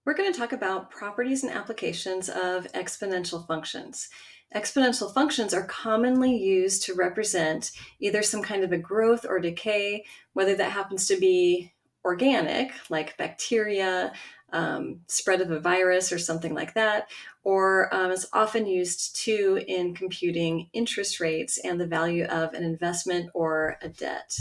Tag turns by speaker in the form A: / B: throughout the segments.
A: We're going to talk about properties and applications of exponential functions. Exponential functions are commonly used to represent either some kind of a growth or decay, whether that happens to be organic, like bacteria, spread of a virus or something like that, or is often used too in computing interest rates and the value of an investment or a debt.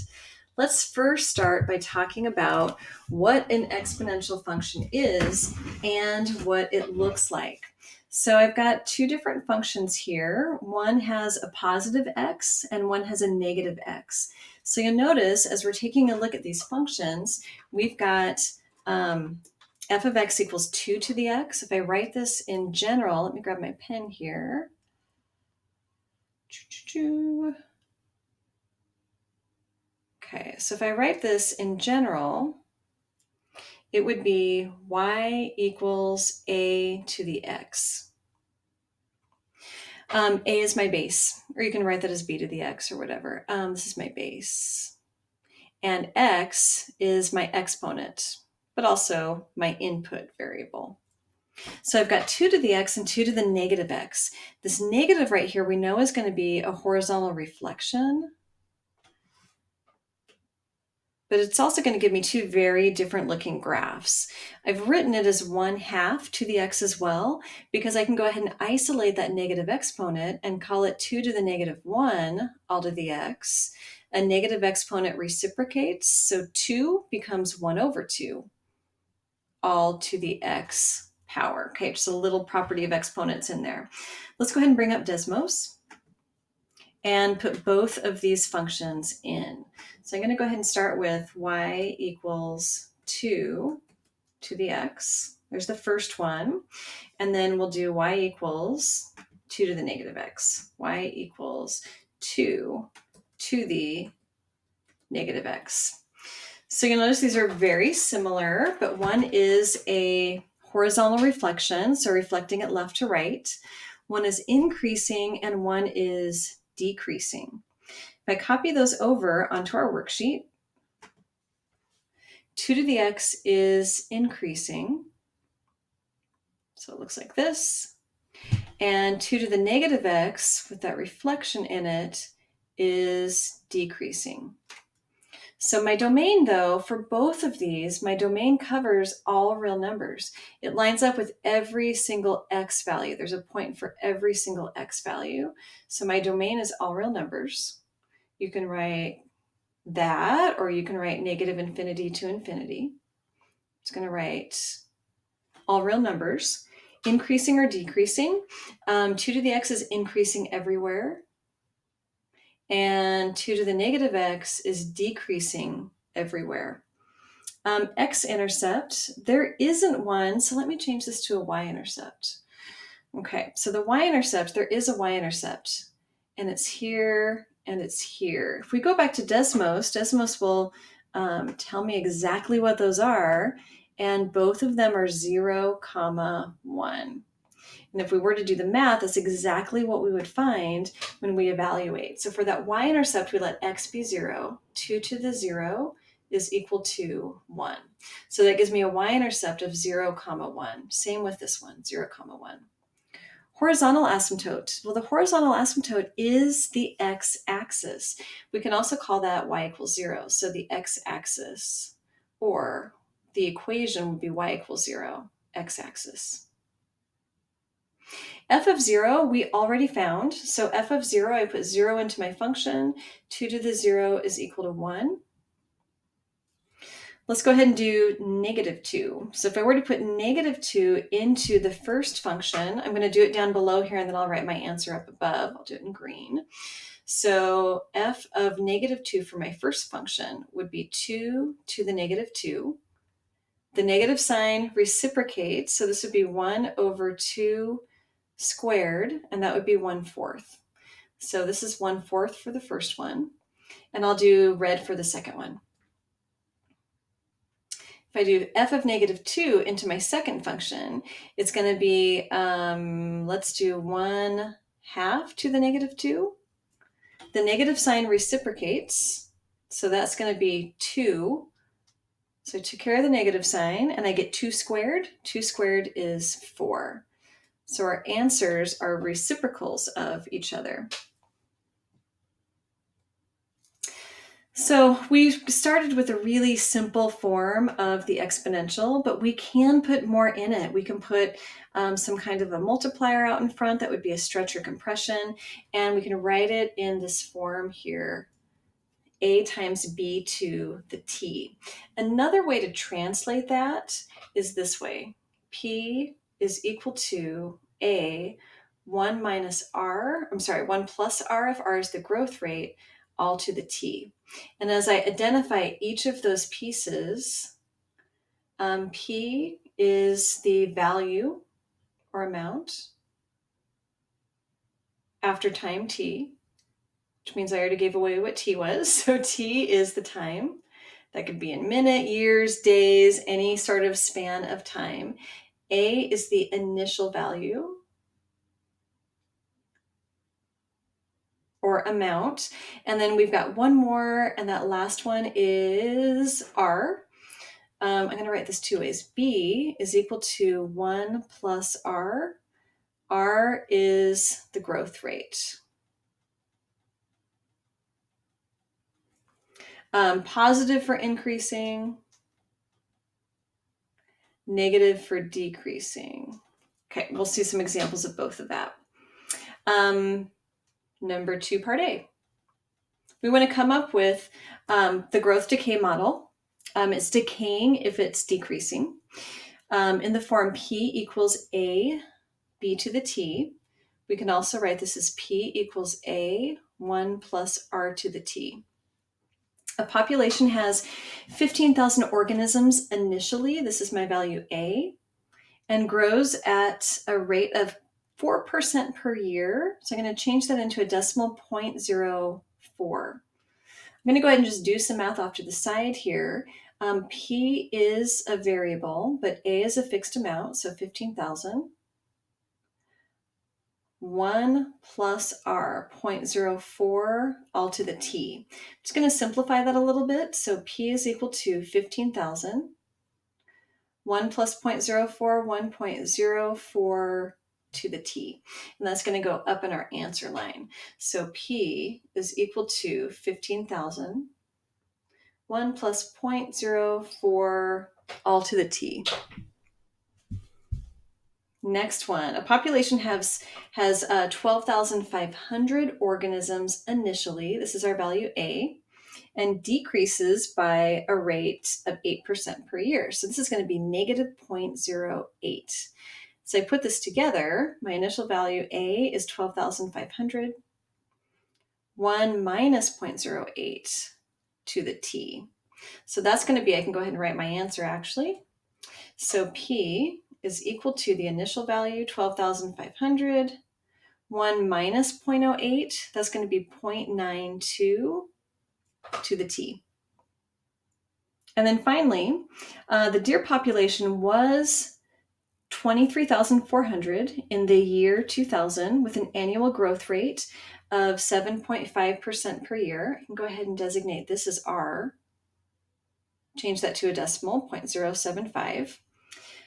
A: Let's first start by talking about what an exponential function is and what it looks like. So I've got two different functions here. One has a positive x and one has a negative x. So you'll notice as we're taking a look at these functions, we've got f of x equals 2 to the x. If I write this in general, let me grab my pen here. Okay, so if I write this in general, it would be y equals a to the x. A is my base, or you can write that as b to the x or whatever. This is my base. And x is my exponent, but also my input variable. So I've got 2 to the x and 2 to the negative x. This negative right here we know is going to be a horizontal reflection, but it's also going to give me two very different looking graphs. I've written it as 1/2 to the x as well, because I can go ahead and isolate that negative exponent and call it 2 to the negative 1 all to the x. A negative exponent reciprocates, so 2 becomes 1/2 all to the x power. Okay, just a little property of exponents in there. Let's go ahead and bring up Desmos and put both of these functions in. So I'm going to go ahead and start with y equals 2 to the x. There's the first one. And then we'll do y equals 2 to the negative x. Y equals 2 to the negative x. So you'll notice these are very similar, but one is a horizontal reflection, so reflecting it left to right. One is increasing and one is decreasing. If I copy those over onto our worksheet, 2 to the x is increasing. So it looks like this. And 2 to the negative x, with that reflection in it, is decreasing. So my domain, though, for both of these, my domain covers all real numbers. It lines up with every single x value. There's a point for every single x value. So my domain is all real numbers. You can write that, or you can write negative infinity to infinity. It's going to write all real numbers, increasing or decreasing. 2 to the x is increasing everywhere. And 2 to the negative x is decreasing everywhere. X-intercept, there isn't one, so let me change this to a y-intercept. Okay, so the y-intercept, there is a y-intercept, and it's here and it's here. If we go back to Desmos, Desmos will tell me exactly what those are, and both of them are 0, 1. And if we were to do the math, that's exactly what we would find when we evaluate. So for that y-intercept, we let x be 0. 2 to the 0 is equal to 1. So that gives me a y-intercept of 0, 1. Same with this one, 0, 1. Horizontal asymptote. Well, the horizontal asymptote is the x-axis. We can also call that y equals 0. So the x-axis, or the equation would be y equals 0, x-axis. F of 0, we already found. So f of 0, I put 0 into my function. 2 to the 0 is equal to 1. Let's go ahead and do negative 2. So if I were to put negative 2 into the first function, I'm going to do it down below here, and then I'll write my answer up above. I'll do it in green. So f of negative 2 for my first function would be 2 to the negative 2. The negative sign reciprocates, so this would be 1/2 squared, and that would be 1/4. So this is 1/4 for the first one, and I'll do red for the second one. If I do f of negative 2 into my second function, it's going to be, let's do 1/2 to the negative 2. The negative sign reciprocates, so that's going to be 2 So I took care of the negative sign and I get 2 squared. 2 squared is 4. So our answers are reciprocals of each other. So we started with a really simple form of the exponential, but we can put more in it. We can put some kind of a multiplier out in front that would be a stretch or compression, and we can write it in this form here, a times b to the t. Another way to translate that is this way. P is equal to a 1 minus r, 1 plus r if r is the growth rate, all to the t. And as I identify each of those pieces, P is the value or amount after time t, which means I already gave away what t was. So t is the time. That could be in minute, years, days, any sort of span of time. A is the initial value or amount. And then we've got one more, and that last one is R. I'm going to write this two ways. B is equal to 1 plus R. R is the growth rate. Positive for increasing, negative for decreasing. Okay, we'll see some examples of both of that. Number 2, part A. We want to come up with the growth decay model. It's decaying if it's decreasing. In the form P equals A, B to the T. We can also write this as P equals A, 1 plus R to the T. A population has 15,000 organisms initially. This is my value A, and grows at a rate of 4% per year. So I'm going to change that into a decimal 0.04. I'm going to go ahead and just do some math off to the side here. P is a variable, but A is a fixed amount, so 15,000. 1 plus R, 0.04, all to the T. I'm just going to simplify that a little bit. So P is equal to 15,000. 1 plus 0.04, 1.04 to the T. And that's going to go up in our answer line. So P is equal to 15,000. 1 plus 0.04, all to the T. Next one, a population has 12,500 organisms initially. This is our value A, and decreases by a rate of 8% per year. So this is going to be negative 0.08. So I put this together. My initial value A is 12,500. 1 minus 0.08 to the T. So that's going to be, I can go ahead and write my answer actually. So P is equal to the initial value, 12,500, 1 minus 0.08, that's going to be 0.92 to the T. And then finally, the deer population was 23,400 in the year 2000 with an annual growth rate of 7.5% per year. I can go ahead and designate this as R. Change that to a decimal, 0.075.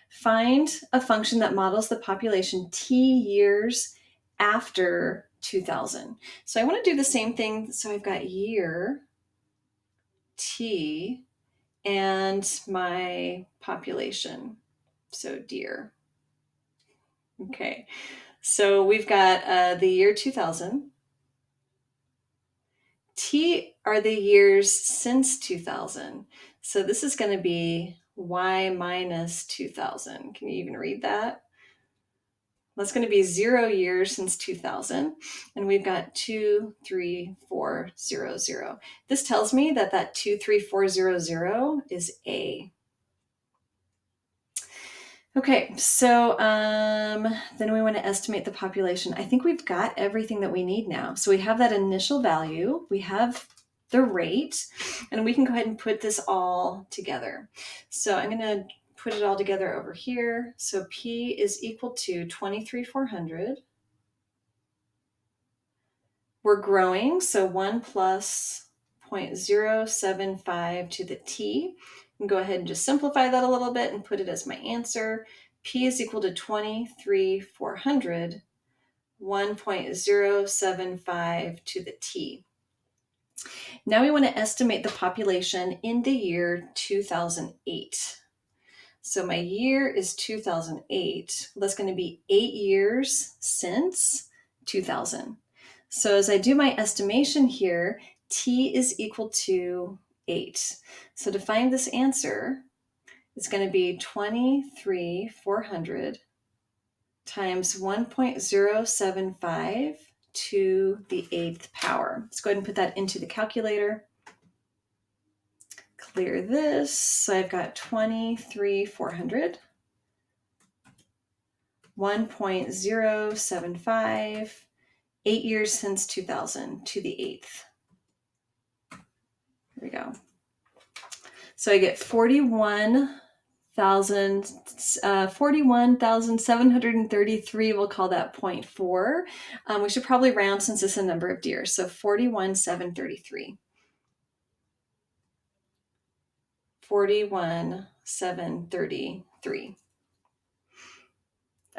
A: Find a function that models the population t years after 2000. So I want to do the same thing. So I've got year, t, and my population. So deer. Okay, so we've got the year 2000. T are the years since 2000. So this is going to be y minus 2000. Can you even read that? That's going to be 0 years since 2000. And we've got 23400. This tells me that 23400 is A. Okay, so then we want to estimate the population. I think we've got everything that we need now. So we have that initial value, we have the rate, and we can go ahead and put this all together. So I'm going to put it all together over here. So P is equal to 23,400. We're growing, so 1 plus 0.075 to the T. can go ahead and just simplify that a little bit and put it as my answer. P is equal to 23,400, 1.075 to the t. Now we want to estimate the population in the year 2008. So my year is 2008. Well, that's going to be 8 years since 2000. So as I do my estimation here, t is equal to 8. So to find this answer, it's going to be 23,400 times 1.075 to the 8th power. Let's go ahead and put that into the calculator. Clear this. So I've got 23,400, 1.075, 8 years since 2000 to the 8th. Here we go. So I get 41,733. We'll call that 0.4. We should probably round since it's a number of deer. So 41,733. 41,733.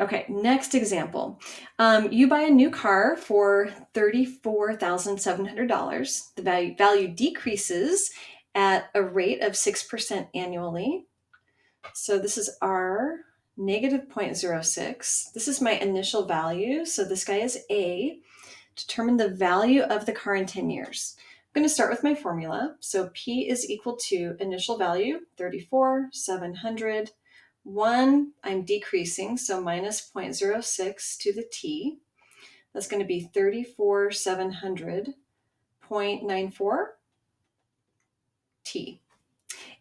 A: Okay, next example. You buy a new car for $34,700. The value decreases at a rate of 6% annually. So this is R negative 0.06. This is my initial value. So this guy is A. Determine the value of the car in 10 years. I'm going to start with my formula. So P is equal to initial value, 34,700. 1, I'm decreasing, so minus 0.06 to the t. That's going to be 34,700.94 t.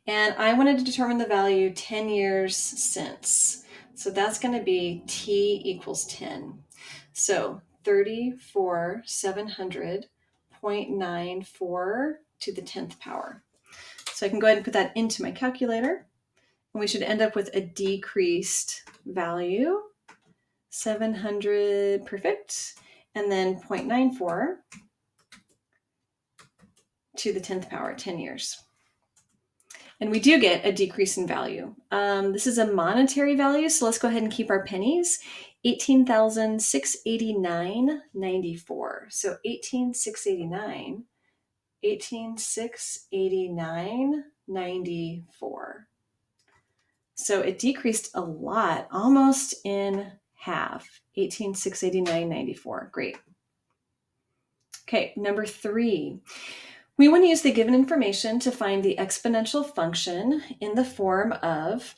A: And I wanted to determine the value 10 years since. So that's going to be t equals 10. So 34,700.94 to the 10th power. So I can go ahead and put that into my calculator. And we should end up with a decreased value, 700, perfect, and then 0.94 to the 10th power, 10 years. And we do get a decrease in value. This is a monetary value, so let's go ahead and keep our pennies. 18,689.94. So 18,689.94. So it decreased a lot, almost in half, 18,689.94. Great. Okay, number 3. We want to use the given information to find the exponential function in the form of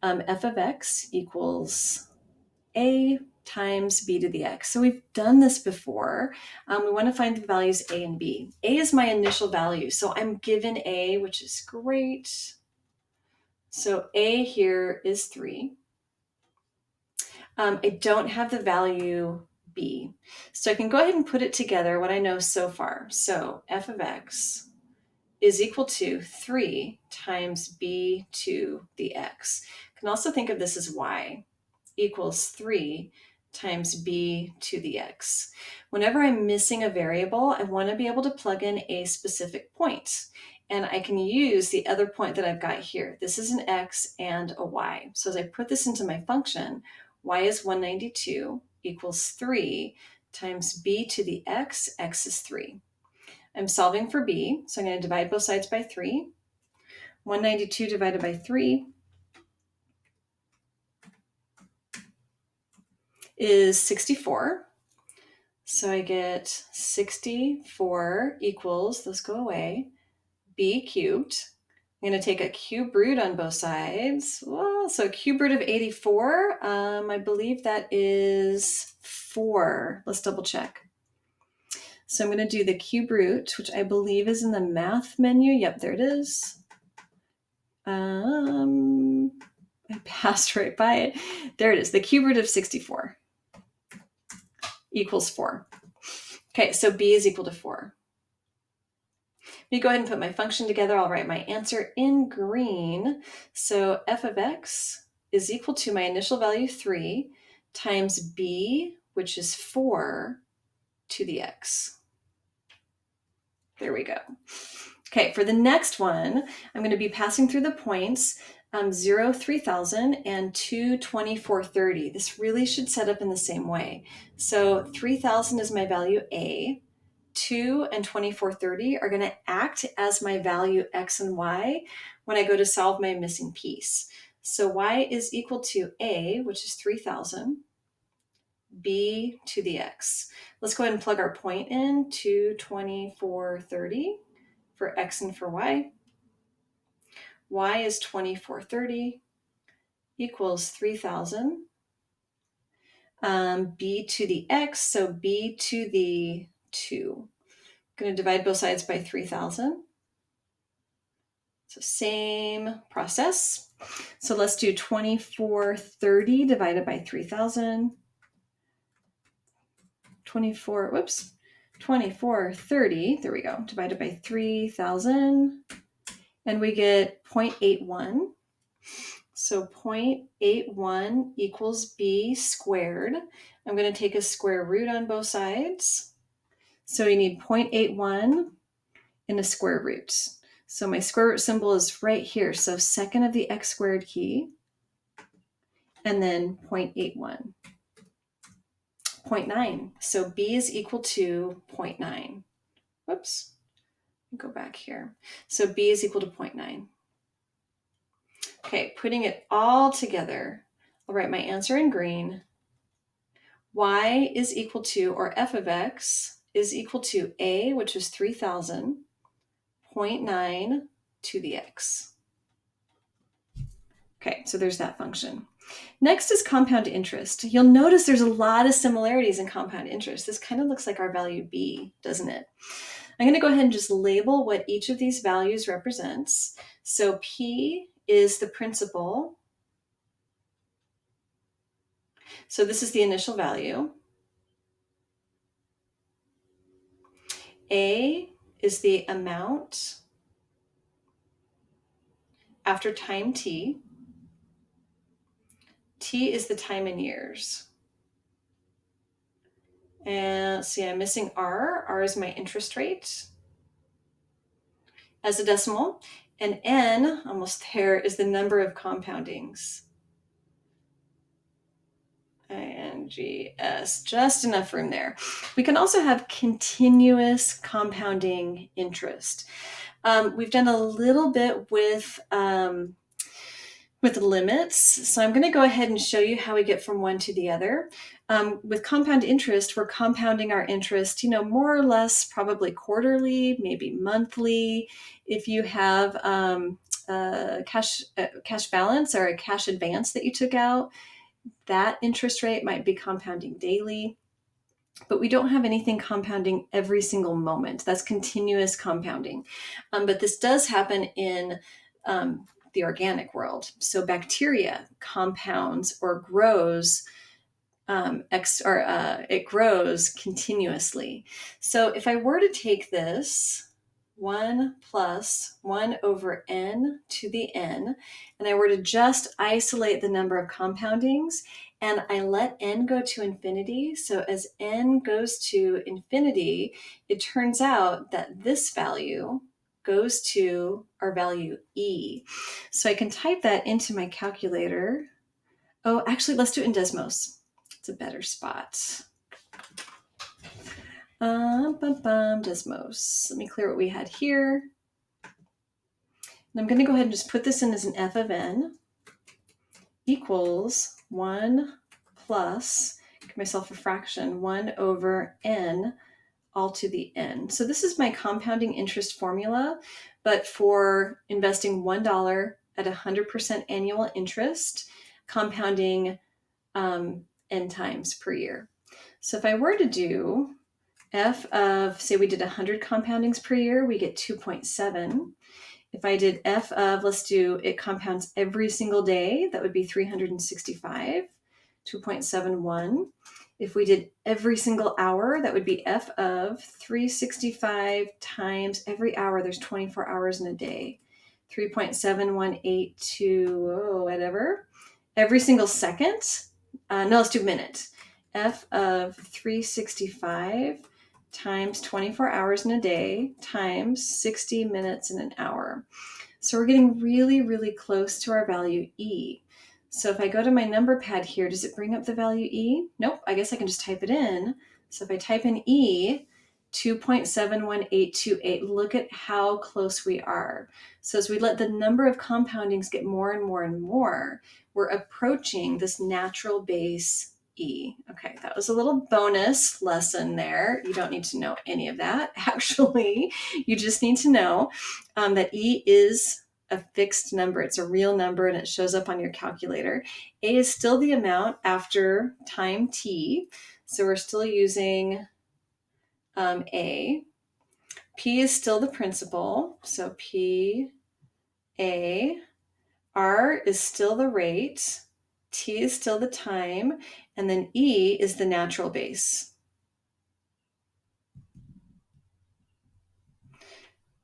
A: f of x equals a times b to the x. So we've done this before. We want to find the values a and b. A is my initial value, so I'm given a, which is great. So a here is 3. I don't have the value b. So I can go ahead and put it together, what I know so far. So f of x is equal to 3 times b to the x. You can also think of this as y equals 3 times b to the x. Whenever I'm missing a variable, I want to be able to plug in a specific point. And I can use the other point that I've got here. This is an x and a y. So as I put this into my function, y is 192 equals 3 times b to the x, x is 3. I'm solving for b, so I'm going to divide both sides by 3. 192 divided by 3 is 64. So I get 64 equals, those go away, b cubed. I'm going to take a cube root on both sides. Well, so cube root of 84, I believe that is 4. Let's double check. So I'm going to do the cube root, which I believe is in the math menu. Yep, there it is. I passed right by it. There it is. The cube root of 64 equals 4. Okay, so b is equal to 4. Let me go ahead and put my function together. I'll write my answer in green. So f of x is equal to my initial value 3 times b, which is 4, to the x. There we go. Okay, for the next one, I'm going to be passing through the points 0, 3000, and 2, 2430. This really should set up in the same way. So 3000 is my value A. 2 and 2430 are going to act as my value X and Y when I go to solve my missing piece. So Y is equal to A, which is 3000, B to the X. Let's go ahead and plug our point in, 2, 2430 for X and for Y. Y is 2430 equals 3000. B to the X, so B to the 2. I'm going to divide both sides by 3000. So same process. So let's do 2430 divided by 3000. 2430, there we go, divided by 3000. And we get 0.81. So 0.81 equals B squared. I'm going to take a square root on both sides. So you need 0.81 and a square root. So my square root symbol is right here. So second of the x squared key, and then 0.81. 0.9. So B is equal to 0.9. Whoops. Go back here. So B is equal to 0.9. Okay, putting it all together, I'll write my answer in green. Y is equal to, or f of x, is equal to A, which is 3000, 0.9 to the x. Okay, so there's that function. Next is compound interest. You'll notice there's a lot of similarities in compound interest. This kind of looks like our value B, doesn't it? I'm going to go ahead and just label what each of these values represents. So P is the principal. So this is the initial value. A is the amount after time t. T is the time in years. And let's see, I'm missing R. R is my interest rate as a decimal. And N, almost there, is the number of compoundings. INGS, just enough room there. We can also have continuous compounding interest. We've done a little bit with limits. So I'm going to go ahead and show you how we get from one to the other. With compound interest, we're compounding our interest, more or less probably quarterly, maybe monthly. If you have a cash balance or a cash advance that you took out, that interest rate might be compounding daily. But we don't have anything compounding every single moment. That's continuous compounding. But this does happen in the organic world. So bacteria compounds or grows it grows continuously. So if I were to take this 1 plus 1 over n to the n, and I were to just isolate the number of compoundings, and I let n go to infinity, so as n goes to infinity, it turns out that this value goes to our value e. So I can type that into my calculator. Oh, actually, let's do it in Desmos. It's a better spot. Desmos. Let me clear what we had here. And I'm going to go ahead and just put this in as an f of n equals 1 plus, give myself a fraction, 1 over n all to the n. So this is my compounding interest formula, but for investing $1 at 100% annual interest, compounding n times per year. So if I were to do f of, say we did 100 compoundings per year, we get 2.7. If I did f of, let's do, it compounds every single day, that would be 365, 2.71. If we did every single hour, that would be f of 365 times every hour. There's 24 hours in a day. 3.7182, whatever. Every single second. No, let's do minute. F of 365 times 24 hours in a day times 60 minutes in an hour. So we're getting really, really close to our value E. So if I go to my number pad here, does it bring up the value E? Nope, I guess I can just type it in. So if I type in E, 2.71828, look at how close we are. So as we let the number of compoundings get more and more and more, we're approaching this natural base E. Okay, that was a little bonus lesson there. You don't need to know any of that. Actually, you just need to know that E is a fixed number. It's a real number and it shows up on your calculator. A is still the amount after time t. So we're still using A. P is still the principal. So P, A. R is still the rate. T is still the time. And then E is the natural base.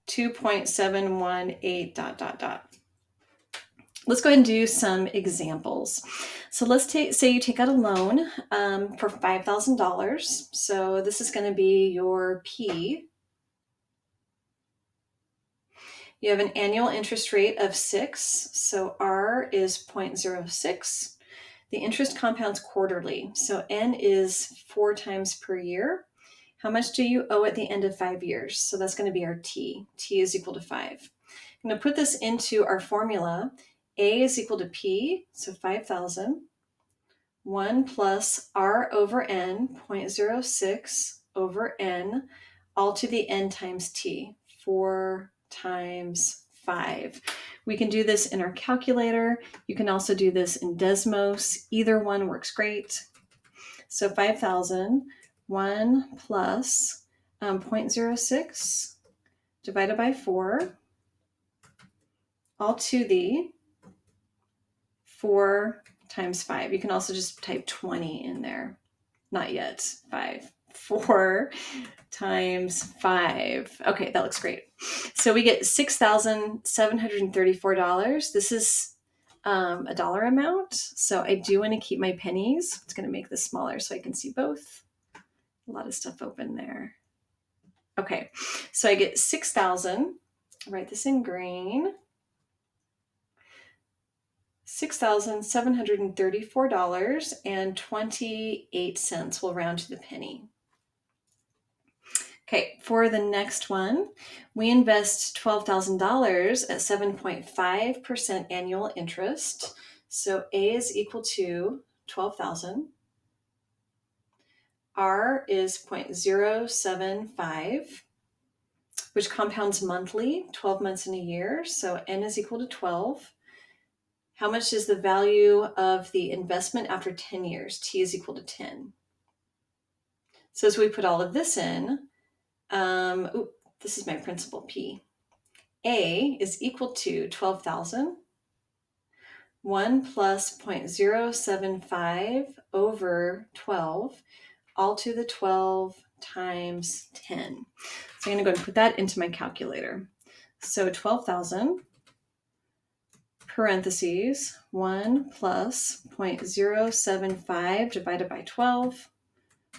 A: 2.718 ... Let's go ahead and do some examples. So let's say you take out a loan for $5,000. So this is going to be your P. You have an annual interest rate of 6. So R is 0.06. The interest compounds quarterly. So N is 4 times per year. How much do you owe at the end of 5 years? So that's going to be our T. T is equal to 5. I'm going to put this into our formula. A is equal to P, so 5,000. 1 plus R over N, 0.06 over N, all to the N times T, 4 times 5. We can do this in our calculator. You can also do this in Desmos. Either one works great. So 5,000, 1 plus 0.06 divided by 4, all to the 4 times 5. You can also just type 20 in there. Not yet. 5. 4 times 5. Okay, that looks great. So we get $6,734. This is a dollar amount. So I do want to keep my pennies. It's going to make this smaller so I can see both. A lot of stuff open there. Okay, so I get 6,000. Write this in green. $6,734.28. We'll round to the penny. Okay, for the next one, we invest $12,000 at 7.5% annual interest. So A is equal to 12,000. R is 0.075, which compounds monthly, 12 months in a year. So N is equal to 12. How much is the value of the investment after 10 years? T is equal to 10. So as we put all of this in, this is my principal P. A is equal to 12,000. 1 plus 0.075 over 12, all to the 12 times 10. So I'm going to go ahead and put that into my calculator. So 12,000 parentheses 1 plus 0.075 divided by 12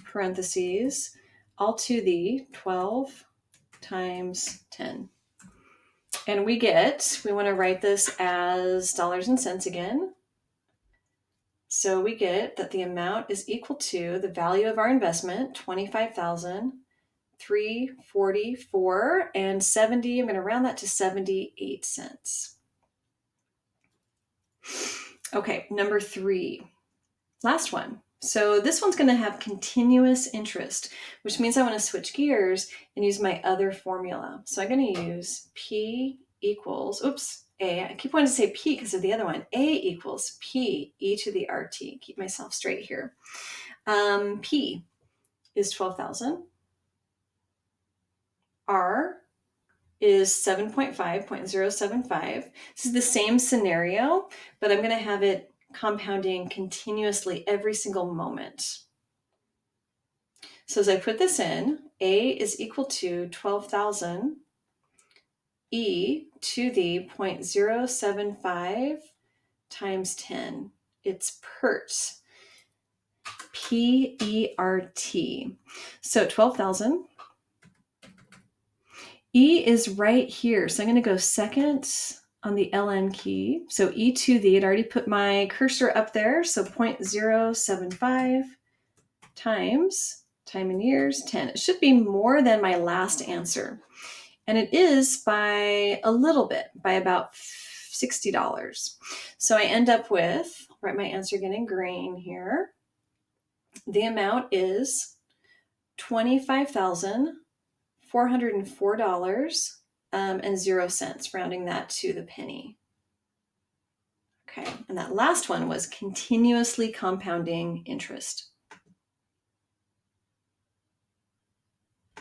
A: parentheses all to the 12 times 10. And we want to write this as dollars and cents again. So we get that the amount is equal to the value of our investment, 25,344 and 70. I'm going to round that to 78 cents. Okay, number 3, last one. So this one's going to have continuous interest, which means I want to switch gears and use my other formula. So I'm going to use P equals, A. I keep wanting to say P because of the other one. A equals P e to the RT. Keep myself straight here. P is 12,000. R is 7.5.075. This is the same scenario, but I'm going to have it compounding continuously every single moment. So as I put this in, A is equal to 12,000 e to the 0.075 times 10. It's PERT. P-E-R-T. So 12,000 E is right here. So I'm going to go second on the ln key. So e to the, I'd already put my cursor up there. So 0.075 times time in years, 10. It should be more than my last answer. And it is by a little bit, by about $60. So I end up with, I'll write my answer again in green here. The amount is $25,404 and 0 cents, rounding that to the penny. Okay, and that last one was continuously compounding interest.